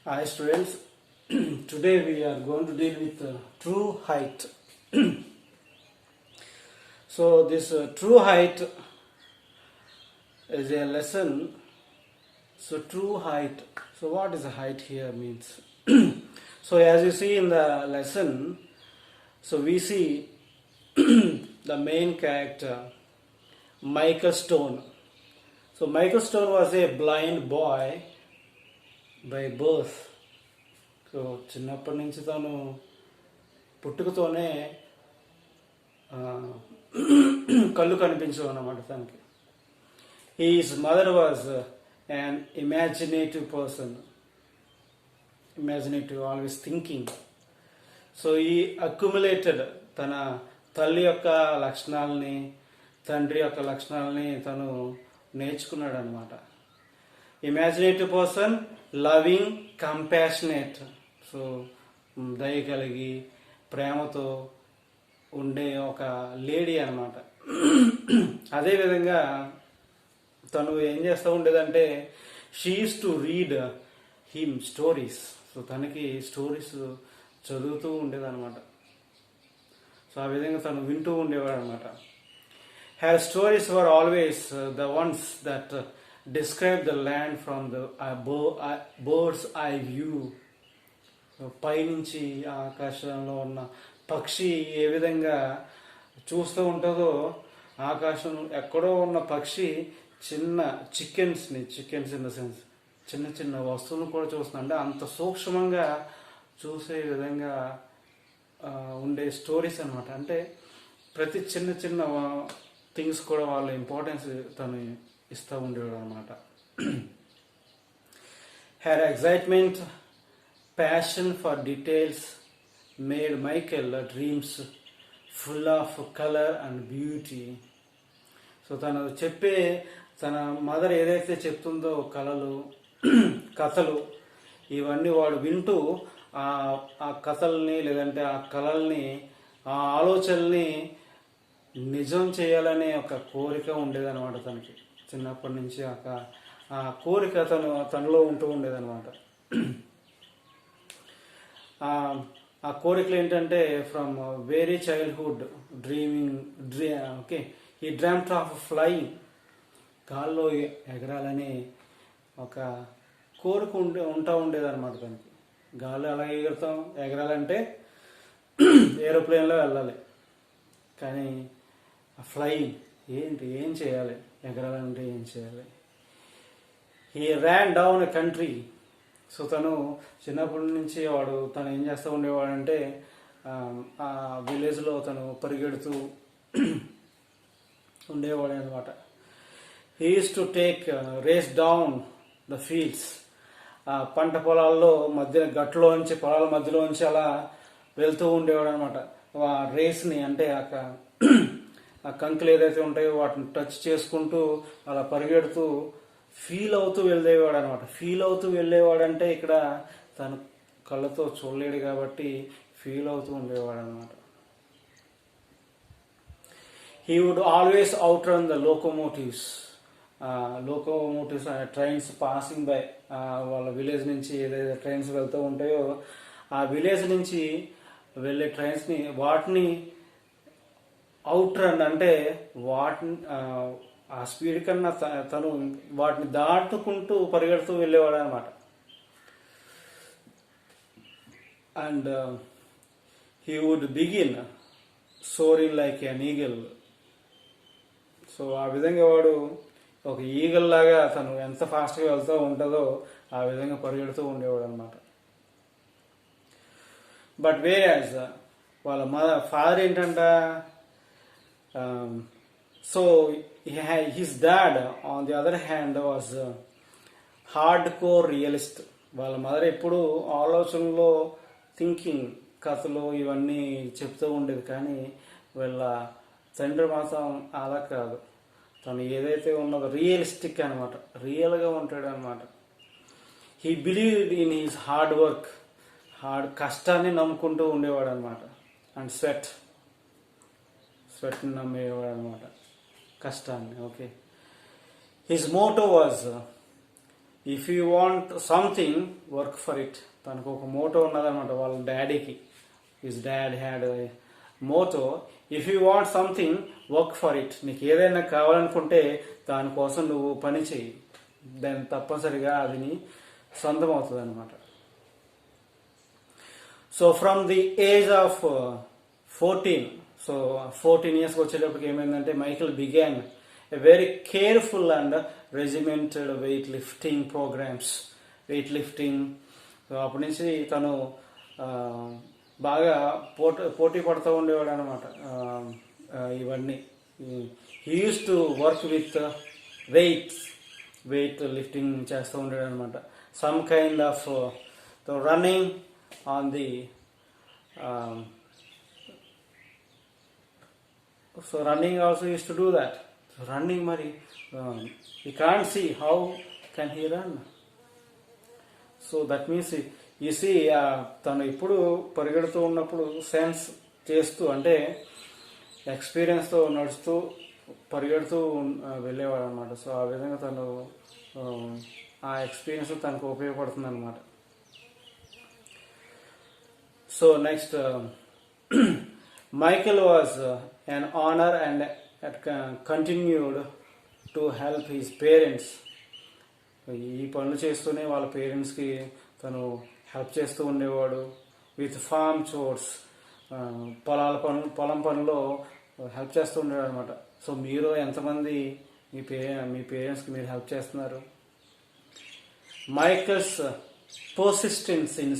Hi students, today we are going to deal with true height. So this true height is a lesson. So true height. So what is height here means? So as you see in the lesson, so we see the main character Michael Stone. So Michael Stone was a blind boy by birth. So చిన్నప్పటి నుంచి తను పుట్టుకతోనే కళ్ళు కనిపించవు అన్నమాట తనకి. His mother was an imaginative person, imaginative, always thinking. So ఈ accumulated తన తల్లి యొక్క లక్షణాలని తండ్రి యొక్క లక్షణాలని తను నేర్చుకున్నాడు అనమాట. Imaginative person, loving, compassionate, so దయ కలిగి ప్రేమతో ఉండే ఒక లేడీ అనమాట. అదేవిధంగా తను ఏం చేస్తూ ఉండేదంటే she uses to read him stories. So తనకి స్టోరీస్ చదువుతూ ఉండేదన్నమాట. సో ఆ విధంగా తను వింటూ ఉండేవాడు అనమాట. Her stories were always the ones that describe the land from the bird's eye view. పైనుంచి ఆకాశంలో ఉన్న పక్షి ఏ విధంగా చూస్తూ ఉంటుందో, ఆకాశం ఎక్కడో ఉన్న పక్షి చిన్న చికెన్స్ ఇన్ ద సెన్స్ చిన్న చిన్న వస్తువులను కూడా చూస్తుంది. అంటే అంత సూక్ష్మంగా చూసే విధంగా ఉండే స్టోరీస్ అనమాట. అంటే ప్రతి చిన్న చిన్న థింగ్స్ కూడా వాళ్ళ ఇంపార్టెన్స్ తను ఇస్తూ ఉండేవాడు అనమాట. Her excitement, passion for details made Michael dreams full of colour and beauty. So తను తన మదర్ ఏదైతే చెప్తుందో కథలు ఇవన్నీ వాడు వింటూ ఆ కథల్ని లేదంటే ఆ కళల్ని ఆ ఆలోచనల్ని నిజం చేయాలనే ఒక కోరిక ఉండేదన్నమాట తనకి. చిన్నప్పటి నుంచి ఆ కోరిక తనలో ఉంటూ ఉండేదన్నమాట. ఆ కోరికలు ఏంటంటే ఫ్రమ్ వెరీ చైల్డ్హుడ్ ఓకే, ఈ డ్రీమ్డ్ ఆఫ్ ఫ్లయింగ్, గాల్లో ఎగరాలని ఒక కోరిక ఉంటా ఉండేదన్నమాట తనకి. గాల్లో ఎలా ఎగరాలంటే ఏరోప్లేన్లో వెళ్ళాలి, కానీ ఫ్లయింగ్ ఏం చేయాలి, ఎగరాలంటే ఏం చేయాలి. He Ryan down a country. So తను చిన్నప్పటి నుంచి తను ఏం చేస్తూ ఉండేవాడంటే ఆ విలేజ్లో తను పరిగెడుతూ ఉండేవాడు అనమాట. He use to take race down the fields. పంట పొలాల్లో పొలాల మధ్యలోంచి అలా వెళ్తూ ఉండేవాడు అనమాట. ఆ రేస్ని అంటే ఆ కంకులు ఏదైతే ఉంటాయో వాటిని టచ్ చేసుకుంటూ అలా పరిగెడుతూ ఫీల్ అవుతూ వెళ్ళేవాడు అనమాట. ఫీల్ అవుతూ వెళ్ళేవాడంటే ఇక్కడ తను కళ్ళతో చూడలేడు కాబట్టి ఫీల్ అవుతూ ఉండేవాడు అనమాట. He would always outrun the locomotives trains passing by. వాళ్ళ విలేజ్ నుంచి ఏదైతే ట్రైన్స్ వెళ్తూ ఉంటాయో ఆ విలేజ్ నుంచి వెళ్ళే ట్రైన్స్ని వాటిని అవుట్ రన్ అంటే ఆ స్పీడ్ కన్నా తను వాటిని దాటుకుంటూ పరిగెడుతూ వెళ్ళేవాడు అనమాట. And he would begin soaring like an eagle. So ఆ విధంగా వాడు ఒక ఈగల్ లాగా తను ఎంత ఫాస్ట్గా వెళ్తూ ఉంటుందో ఆ విధంగా పరిగెడుతూ ఉండేవాడు అనమాట. బట్ వేరేజ్ వాళ్ళ ఫాదర్ ఏంటంట, so his dad on the other hand was hardcore realist. వాళ్ళ మదర్ ఎప్పుడు ఆలోచనలో థింకింగ్ కథలు ఇవన్నీ చెప్తూ ఉండేది, కానీ వీళ్ళ తండ్రి మాత్రం అలా కాదు. తను ఏదైతే ఉన్నదో రియలిస్టిక్ అనమాట, రియల్గా ఉంటాడు అనమాట. He believed in his hard work, కష్టాన్ని నమ్ముకుంటూ ఉండేవాడు అనమాట. అండ్ స్వెట్ని నమ్మేవాడు అనమాట, కష్టాన్ని. Okay, his motto was if you want something work for it. తనకు ఒక మోటో ఉన్నదన్నమాట వాళ్ళ డాడీకి. His dad had motto, if you want something work for it. నీకు ఏదైనా కావాలనుకుంటే దానికోసం నువ్వు పని చెయ్యి, దాని తప్పనిసరిగా అది నీ సొంతం అవుతుంది అనమాట. So from the age of 14, so 14 years వచ్చేటప్పటికి ఏమైందంటే Michael began a very careful and regimented weight lifting programmes. Weight lifting, so అప్పటి నుంచి తను బాగా పోటీ పడుతూ ఉండేవాడు అనమాట. ఇవన్నీ he use to work with weight lifting చేస్తూ ఉండేవాడు అనమాట. Some kind of running on the so running also used to do that. So running మరి he can't see how can he run. So that means you see తను ఇప్పుడు పరిగెడుతూ ఉన్నప్పుడు sense చేస్తూ అంటే ఎక్స్పీరియన్స్తో నడుస్తూ పరిగెడుతూ వెళ్ళేవాడు అనమాట. సో ఆ విధంగా తను ఆ ఎక్స్పీరియన్స్ తనకు ఉపయోగపడుతుంది అనమాట. So next Michael was an honor and had continued to help his parents. ఈ పనులు చేస్తూనే వాళ్ళ పేరెంట్స్కి తను హెల్ప్ చేస్తూ ఉండేవాడు. విత్ ఫార్మ్ చోర్స్, పొలం పనులో హెల్ప్ చేస్తూ ఉండేవాడు అనమాట. సో మీరు ఎంతమంది మీ పేరెంట్స్కి మీరు హెల్ప్ చేస్తున్నారు? Michael's persistence in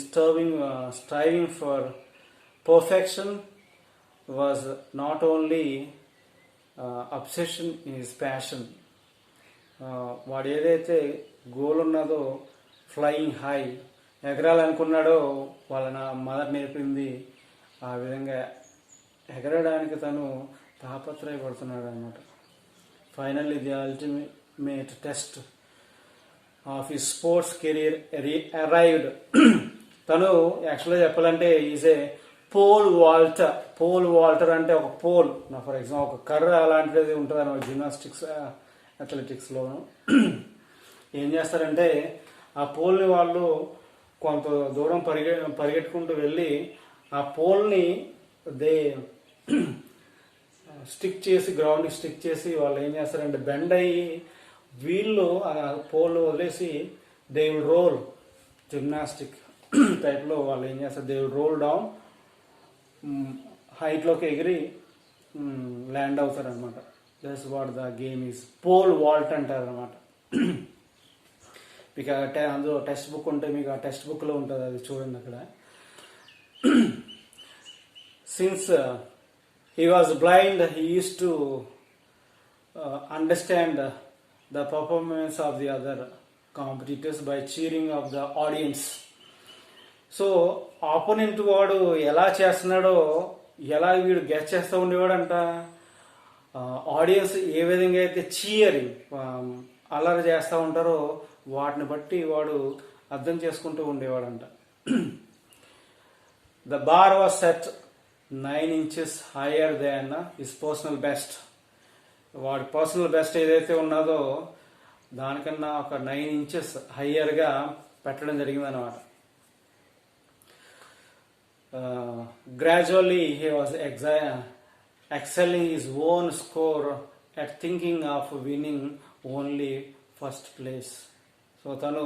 striving for perfection was not only obsession, his passion. వాడు ఏదైతే గోల్ ఉన్నదో ఫ్లయింగ్ హై, ఎగరాలనుకున్నాడో వాళ్ళ మదర్ నేర్పింది ఆ విధంగా ఎగరడానికి తను తాపత్రయపడుతున్నాడు అనమాట. Finally the ultimate test of his sports career arrived. తను యాక్చువల్గా చెప్పాలంటే ఈజ్ ఏ పోల్ వాల్టర్ అంటే ఒక పోల్, ఫర్ ఎగ్జాంపుల్ ఒక కర్ర అలాంటిది ఉంటుంది అన్నమాట జిమ్నాస్టిక్స్ అథ్లెటిక్స్లోను. ఏం చేస్తారంటే ఆ పోల్ని వాళ్ళు కొంత దూరం పరిగెట్టుకుంటూ వెళ్ళి ఆ పోల్ని స్టిక్ చేసి గ్రౌండ్కి స్టిక్ చేసి వాళ్ళు ఏం చేస్తారంటే బెండ్ అయ్యి వీళ్ళు ఆ పోల్ వదిలేసి దే విల్ రోల్, జిమ్నాస్టిక్ టైప్లో వాళ్ళు ఏం చేస్తారు, దే విల్ రోల్ డౌన్, హైట్లోకి ఎగిరి ల్యాండ్ అవుతారు అనమాట. That's what the game is. Pole vault అంటారు అనమాట. మీకు అందులో టెక్స్ట్ బుక్ ఉంటే మీకు ఆ టెక్స్ట్ బుక్లో ఉంటుంది, అది చూడండి అక్కడ. Since he was blind, he used to understand the performance of the other competitors by cheering of the audience. So opponent వాడు ఎలా చేస్తున్నాడో ఎలా వీడు గెస్ చేస్తూ ఉండేవాడంట. ఆడియన్స్ ఏ విధంగా అయితే చీయరింగ్ అల్లరి చేస్తూ ఉంటారో వాటిని బట్టి వాడు అర్థం చేసుకుంటూ ఉండేవాడంట. The bar was set 9 inches higher than his personal best. వాడి పర్సనల్ బెస్ట్ ఏదైతే ఉన్నదో దానికన్నా ఒక 9 inches హయ్యర్గా పెట్టడం జరిగిందన్నమాట. Gradually he was excelling his own score at thinking of winning only first place. So తను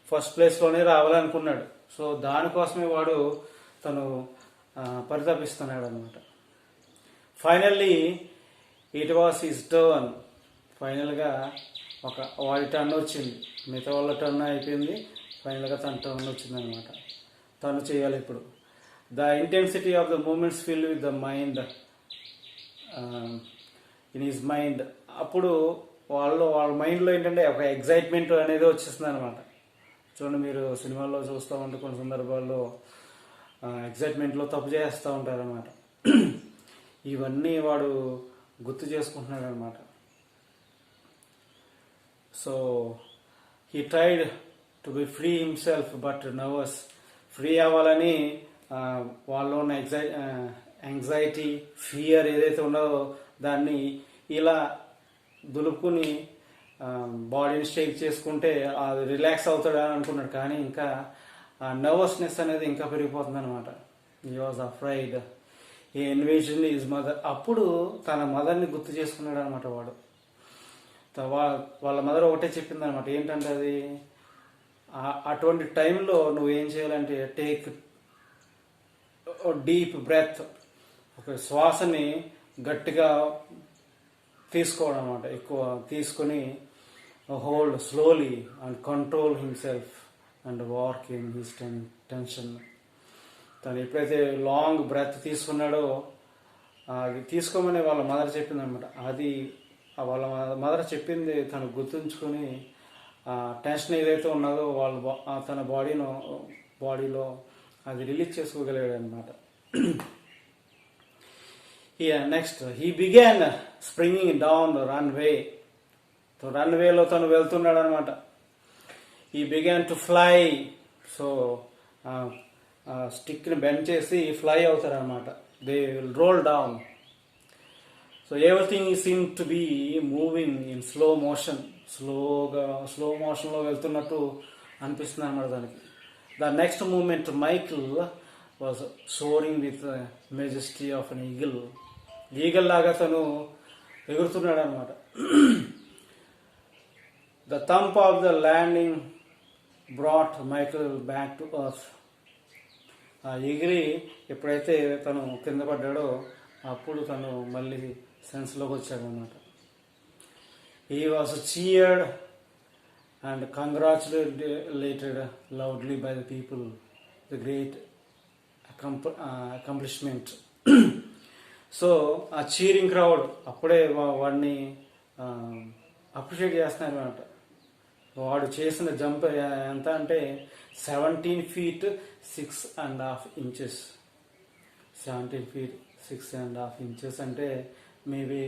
ఫస్ట్ ప్లేస్లోనే రావాలనుకున్నాడు. సో దానికోసమే వాడు తను పరితపిస్తున్నాడు అనమాట. Finally it was his turn. ఫైనల్గా వాడి టర్న్ వచ్చింది, మిగతా వాళ్ళ టర్న్ అయిపోయింది, ఫైనల్గా తన టర్న్ వచ్చింది అనమాట. తను చేయాలి ఇప్పుడు. The intensity of the moments fill with the mind in his mind. అప్పుడు వాళ్ళ మైండ్లో ఏంటంటే ఒక ఎగ్జైట్మెంట్ అనేది వచ్చేస్తుంది అనమాట. చూడండి, మీరు సినిమాల్లో చూస్తూ ఉంటే కొన్ని సందర్భాల్లో ఎగ్జైట్మెంట్లో తప్పు చేస్తూ ఉంటారనమాట. ఇవన్నీ వాడు గుర్తు చేసుకుంటున్నాడు అనమాట. So he tried to be free himself but nervous. Free అవ్వాలని వాళ్ళు ఉన్న యాంగ్జైటీ, ఫియర్ ఏదైతే ఉన్నదో దాన్ని ఇలా దులుపుకుని బాడీని షేక్ చేసుకుంటే అది రిలాక్స్ అవుతాడు అని అనుకున్నాడు, కానీ ఇంకా నర్వస్నెస్ అనేది ఇంకా పెరిగిపోతుంది అనమాట. హీ వాజ్ అఫ్రైడ్, ఈ ఎన్విజన్ ఈజ్ మదర్. అప్పుడు తన మదర్ని గుర్తు చేసుకున్నాడు అనమాట వాడు. వాళ్ళ మదర్ ఒకటే చెప్పింది అనమాట, ఏంటంటే అది అటువంటి టైంలో నువ్వు ఏం చేయాలంటే టేక్ డీప్ బ్రెత్, ఒక శ్వాసని గట్టిగా తీసుకోవడం అనమాట, ఎక్కువ తీసుకొని hold slowly and control himself and walk in his tension. తను ఎప్పుడైతే లాంగ్ బ్రెత్ తీసుకున్నాడో అది తీసుకోమని వాళ్ళ మదర్ చెప్పింది అనమాట. అది వాళ్ళ మదర్ చెప్పింది తను గుర్తుంచుకొని టెన్షన్ ఏదైతే ఉన్నదో తన బాడీలో అది రిలీజ్ చేసుకోగలిగాడు అనమాట. Next he began springing down the runway. రన్వేలో తను వెళ్తున్నాడు అనమాట. He began to fly. So స్టిక్ని బెండ్ చేసి ఫ్లై అవుతారనమాట. They will roll down. So everything seem to be moving in slow motion. Slow మోషన్లో వెళ్తున్నట్టు అనిపిస్తుంది అనమాట దానికి. The next moment Michael was soaring with majesty of an eagle లాగా తను ఎగురుతున్నాడు అనమాట. The thump of the landing brought Michael back to earth. ఆ ఎగిరి ఎప్పుడైతే తను కింద పడ్డాడో అప్పుడు తను మళ్ళీ సెన్స్లోకి వచ్చాడు అనమాట. He was cheered and congratulated loudly by the people. The great accomplishment. So ఆ చీరింగ్ క్రౌడ్ అప్పుడే వాడిని అప్రిషియేట్ చేస్తున్నారు అనమాట. వాడు చేసిన జంప్ ఎంత అంటే 17 feet 6.5 inches. 17 feet 6.5 inches అంటే maybe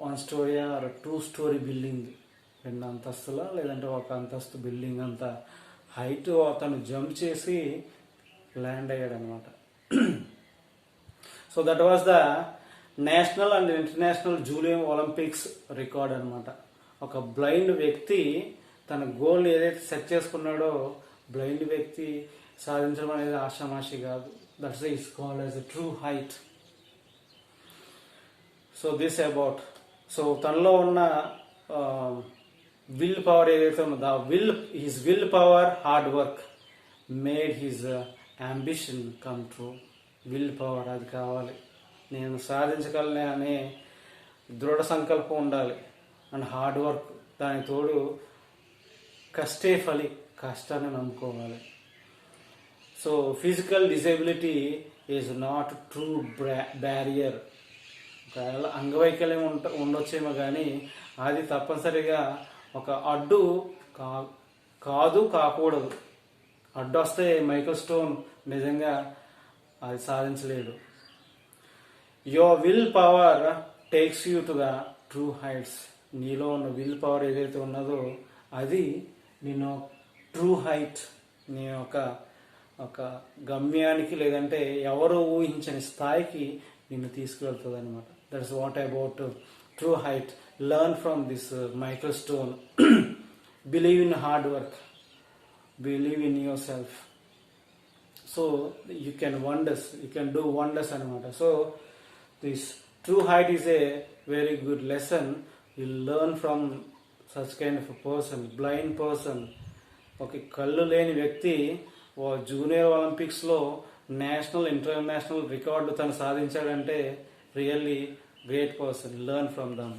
1 story or 2 story building, 2 అంతస్తుల లేదంటే 1 అంతస్తు బిల్డింగ్ అంత హైట్ అతను జంప్ చేసి ల్యాండ్ అయ్యాడు అనమాట. So that was the national and international junior Olympics record అనమాట. ఒక బ్లైండ్ వ్యక్తి తన గోల్ ఏదైతే సెట్ చేసుకున్నాడో బ్లైండ్ వ్యక్తి సాధించడం అనేది ఆషామాషి కాదు. That's is called as a true height. So this about. So తనలో ఉన్న విల్ పవర్ ఏదైతే ఉందో his will power hard work made his ambition come true. Will power అది కావాలి, నేను సాధించగలనే అనే దృఢ సంకల్పం ఉండాలి. అండ్ హార్డ్ వర్క్, దానికి తోడు కష్టే ఫలి, కష్టాన్ని నమ్ముకోవాలి. So physical disability is not true barrier. ఒకవేళ అంగవైకల్యం ఉండొచ్చేమో కానీ అది తప్పనిసరిగా ఒక అడ్డు కాకూడదు. అడ్డు వస్తే మైకేల్ స్టోన్ నిజంగా అది సాధించలేడు. Your willpower takes you to the true heights. నీలో ఉన్న విల్ పవర్ ఏదైతే ఉన్నదో అది నేను ట్రూ హైట్, నీ ఒక గమ్యానికి లేదంటే ఎవరు ఊహించని స్థాయికి నిన్ను తీసుకువెళ్తుంది అనమాట. That's what about true height. Learn from this Michael Stone. Believe in hard work, believe in yourself. So you can do wonders అనమాట. So this true height is a very good lesson. You learn from such kind of person, blind person. ఒక కళ్ళు లేని వ్యక్తి junior ఒలింపిక్స్లో national international record తను సాధించాడంటే really great person. Learn from dum.